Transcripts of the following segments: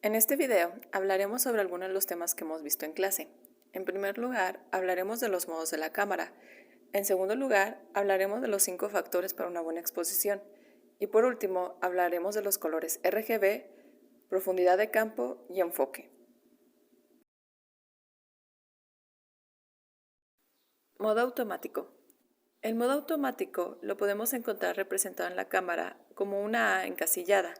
En este video hablaremos sobre algunos de los temas que hemos visto en clase. En primer lugar, hablaremos de los modos de la cámara. En segundo lugar, hablaremos de los 5 factores para una buena exposición. Y por último, hablaremos de los colores RGB, profundidad de campo y enfoque. Modo automático. El modo automático lo podemos encontrar representado en la cámara como una A encasillada.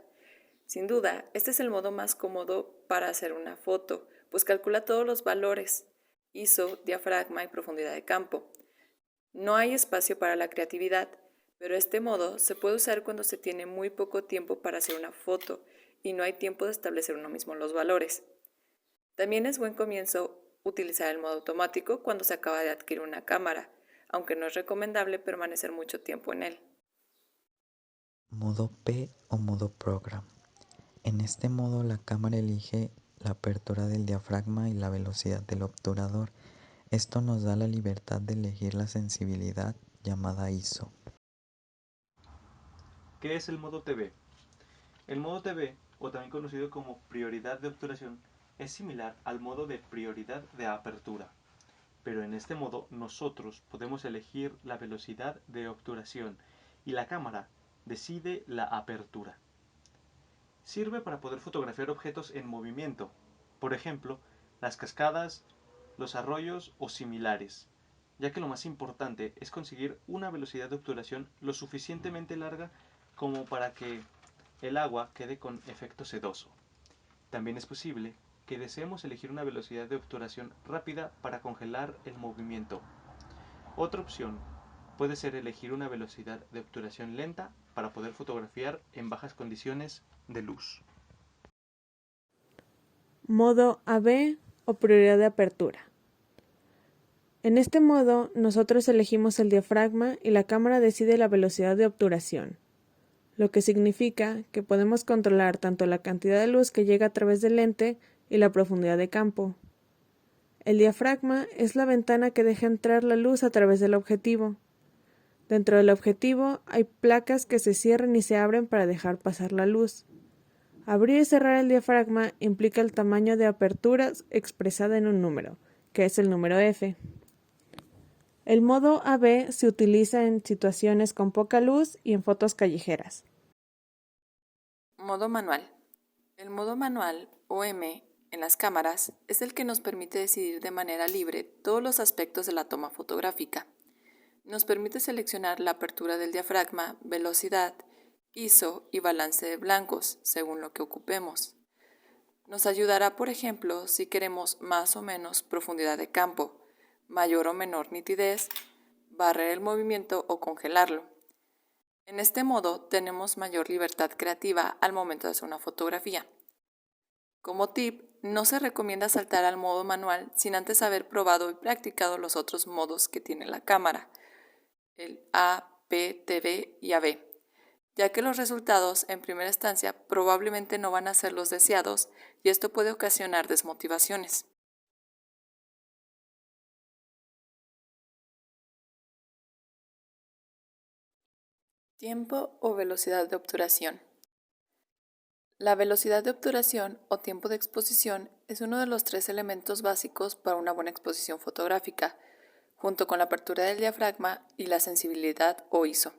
Sin duda, este es el modo más cómodo para hacer una foto, pues calcula todos los valores, ISO, diafragma y profundidad de campo. No hay espacio para la creatividad, pero este modo se puede usar cuando se tiene muy poco tiempo para hacer una foto y no hay tiempo de establecer uno mismo los valores. También es buen comienzo utilizar el modo automático cuando se acaba de adquirir una cámara, aunque no es recomendable permanecer mucho tiempo en él. Modo P o modo Program. En este modo la cámara elige la apertura del diafragma y la velocidad del obturador. Esto nos da la libertad de elegir la sensibilidad llamada ISO. ¿Qué es el modo TV? El modo TV, o también conocido como prioridad de obturación, es similar al modo de prioridad de apertura, pero en este modo nosotros podemos elegir la velocidad de obturación y la cámara decide la apertura. Sirve para poder fotografiar objetos en movimiento, por ejemplo, las cascadas, los arroyos o similares, ya que lo más importante es conseguir una velocidad de obturación lo suficientemente larga como para que el agua quede con efecto sedoso. También es posible que deseemos elegir una velocidad de obturación rápida para congelar el movimiento. Otra opción puede ser elegir una velocidad de obturación lenta para poder fotografiar en bajas condiciones de luz. Modo AB o prioridad de apertura. En este modo, nosotros elegimos el diafragma y la cámara decide la velocidad de obturación, lo que significa que podemos controlar tanto la cantidad de luz que llega a través del lente y la profundidad de campo. El diafragma es la ventana que deja entrar la luz a través del objetivo. Dentro del objetivo hay placas que se cierran y se abren para dejar pasar la luz. Abrir y cerrar el diafragma implica el tamaño de aperturas expresada en un número, que es el número F. El modo AB se utiliza en situaciones con poca luz y en fotos callejeras. Modo manual. El modo manual, o M, en las cámaras es el que nos permite decidir de manera libre todos los aspectos de la toma fotográfica. Nos permite seleccionar la apertura del diafragma, velocidad, ISO y balance de blancos, según lo que ocupemos. Nos ayudará, por ejemplo, si queremos más o menos profundidad de campo, mayor o menor nitidez, barrer el movimiento o congelarlo. En este modo tenemos mayor libertad creativa al momento de hacer una fotografía. Como tip, no se recomienda saltar al modo manual sin antes haber probado y practicado los otros modos que tiene la cámara, el A, P, TV y AB, ya que los resultados en primera instancia probablemente no van a ser los deseados y esto puede ocasionar desmotivaciones. Tiempo o velocidad de obturación. La velocidad de obturación o tiempo de exposición es uno de los 3 elementos básicos para una buena exposición fotográfica, junto con la apertura del diafragma y la sensibilidad o ISO.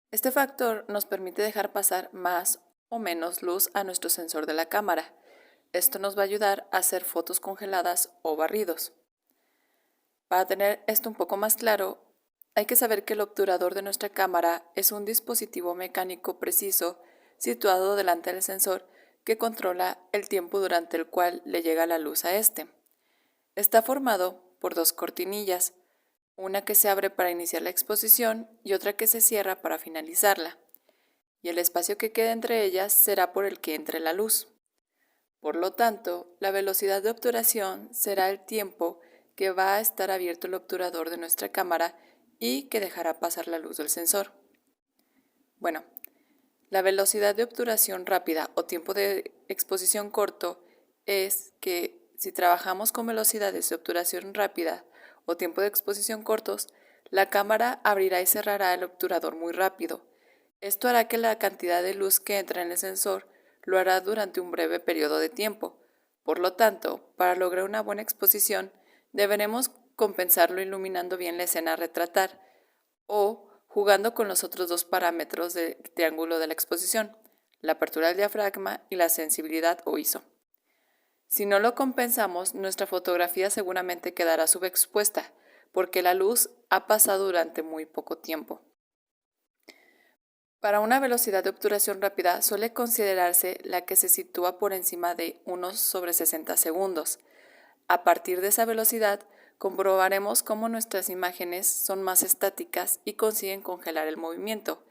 Este factor nos permite dejar pasar más o menos luz a nuestro sensor de la cámara. Esto nos va a ayudar a hacer fotos congeladas o barridos. Para tener esto un poco más claro, hay que saber que el obturador de nuestra cámara es un dispositivo mecánico preciso situado delante del sensor que controla el tiempo durante el cual le llega la luz a este. Está formado por 2 cortinillas, una que se abre para iniciar la exposición y otra que se cierra para finalizarla, y el espacio que quede entre ellas será por el que entre la luz. Por lo tanto, la velocidad de obturación será el tiempo que va a estar abierto el obturador de nuestra cámara y que dejará pasar la luz del sensor. Bueno, la velocidad de obturación rápida o tiempo de exposición corto es que si trabajamos con velocidades de obturación rápida o tiempo de exposición cortos, la cámara abrirá y cerrará el obturador muy rápido. Esto hará que la cantidad de luz que entra en el sensor lo hará durante un breve periodo de tiempo. Por lo tanto, para lograr una buena exposición, deberemos compensarlo iluminando bien la escena a retratar o jugando con los otros dos parámetros del triángulo de la exposición, la apertura del diafragma y la sensibilidad o ISO. Si no lo compensamos, nuestra fotografía seguramente quedará subexpuesta, porque la luz ha pasado durante muy poco tiempo. Para una velocidad de obturación rápida suele considerarse la que se sitúa por encima de 1/60 segundos. A partir de esa velocidad, comprobaremos cómo nuestras imágenes son más estáticas y consiguen congelar el movimiento,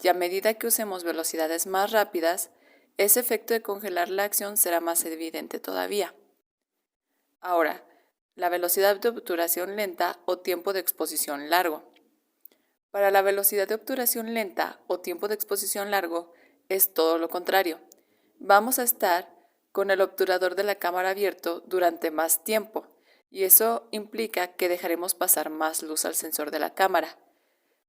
y a medida que usemos velocidades más rápidas, ese efecto de congelar la acción será más evidente todavía. Ahora, la velocidad de obturación lenta o tiempo de exposición largo. Para la velocidad de obturación lenta o tiempo de exposición largo es todo lo contrario. Vamos a estar con el obturador de la cámara abierto durante más tiempo, y eso implica que dejaremos pasar más luz al sensor de la cámara.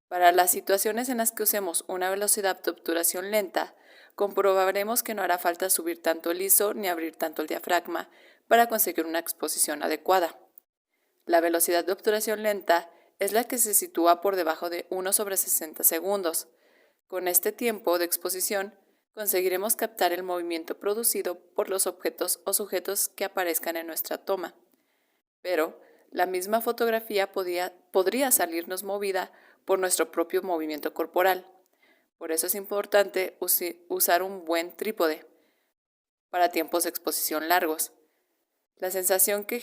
Para las situaciones en las que usemos una velocidad de obturación lenta, comprobaremos que no hará falta subir tanto el ISO ni abrir tanto el diafragma para conseguir una exposición adecuada. La velocidad de obturación lenta es la que se sitúa por debajo de 1/60 segundos. Con este tiempo de exposición, conseguiremos captar el movimiento producido por los objetos o sujetos que aparezcan en nuestra toma. Pero la misma fotografía podría salirnos movida por nuestro propio movimiento corporal. Por eso es importante usar un buen trípode para tiempos de exposición largos. La sensación que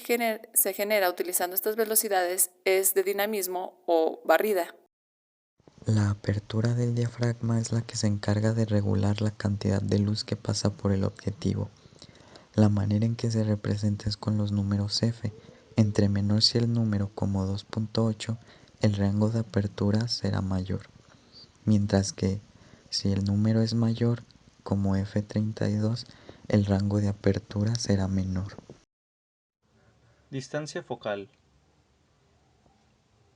se genera utilizando estas velocidades es de dinamismo o barrida. La apertura del diafragma es la que se encarga de regular la cantidad de luz que pasa por el objetivo. La manera en que se representa es con los números F. Entre menor sea el número como 2.8, el rango de apertura será mayor, mientras que si el número es mayor, como F32, el rango de apertura será menor. Distancia focal.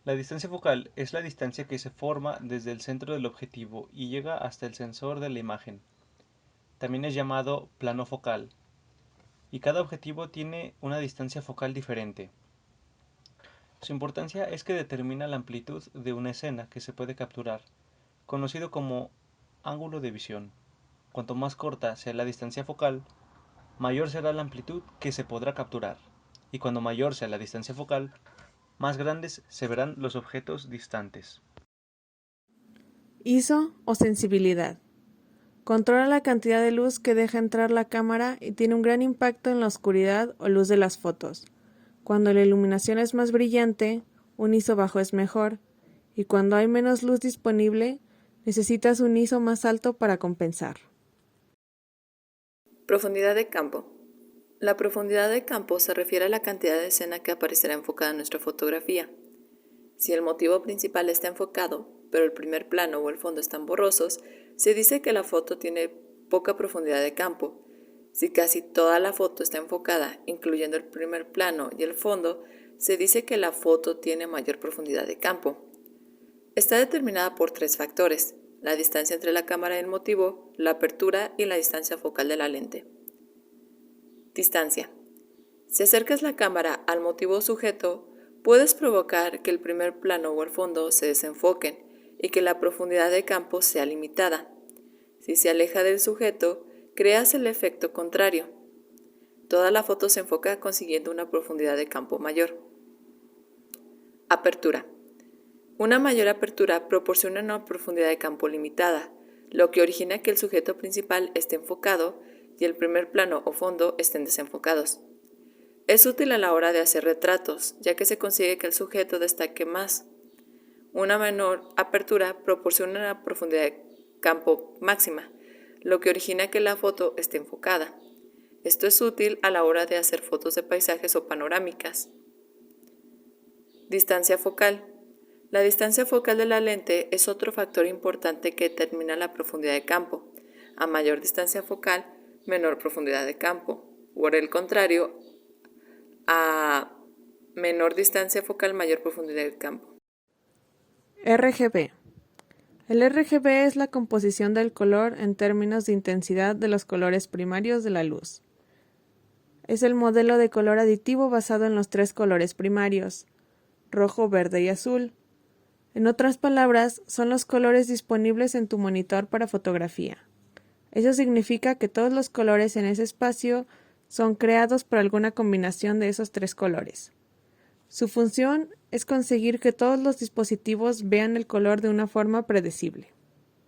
La distancia focal es la distancia que se forma desde el centro del objetivo y llega hasta el sensor de la imagen. También es llamado plano focal, y cada objetivo tiene una distancia focal diferente. Su importancia es que determina la amplitud de una escena que se puede capturar, conocido como ángulo de visión. Cuanto más corta sea la distancia focal, mayor será la amplitud que se podrá capturar, y cuando mayor sea la distancia focal, más grandes se verán los objetos distantes. ISO o sensibilidad. Controla la cantidad de luz que deja entrar la cámara y tiene un gran impacto en la oscuridad o luz de las fotos. Cuando la iluminación es más brillante, un ISO bajo es mejor, y cuando hay menos luz disponible, necesitas un ISO más alto para compensar. Profundidad de campo. La profundidad de campo se refiere a la cantidad de escena que aparecerá enfocada en nuestra fotografía. Si el motivo principal está enfocado, pero el primer plano o el fondo están borrosos, se dice que la foto tiene poca profundidad de campo. Si casi toda la foto está enfocada, incluyendo el primer plano y el fondo, se dice que la foto tiene mayor profundidad de campo. Está determinada por 3 factores: la distancia entre la cámara y el motivo, la apertura y la distancia focal de la lente. Distancia. Si acercas la cámara al motivo sujeto, puedes provocar que el primer plano o el fondo se desenfoquen y que la profundidad de campo sea limitada. Si se aleja del sujeto, creas el efecto contrario. Toda la foto se enfoca consiguiendo una profundidad de campo mayor. Apertura. Una mayor apertura proporciona una profundidad de campo limitada, lo que origina que el sujeto principal esté enfocado y el primer plano o fondo estén desenfocados. Es útil a la hora de hacer retratos, ya que se consigue que el sujeto destaque más. Una menor apertura proporciona una profundidad de campo máxima, lo que origina que la foto esté enfocada. Esto es útil a la hora de hacer fotos de paisajes o panorámicas. Distancia focal. La distancia focal de la lente es otro factor importante que determina la profundidad de campo. A mayor distancia focal, menor profundidad de campo. Por el contrario, a menor distancia focal, mayor profundidad de campo. RGB. El RGB es la composición del color en términos de intensidad de los colores primarios de la luz. Es el modelo de color aditivo basado en los 3 colores primarios, rojo, verde y azul. En otras palabras, son los colores disponibles en tu monitor para fotografía. Eso significa que todos los colores en ese espacio son creados por alguna combinación de esos 3 colores. Su función es conseguir que todos los dispositivos vean el color de una forma predecible.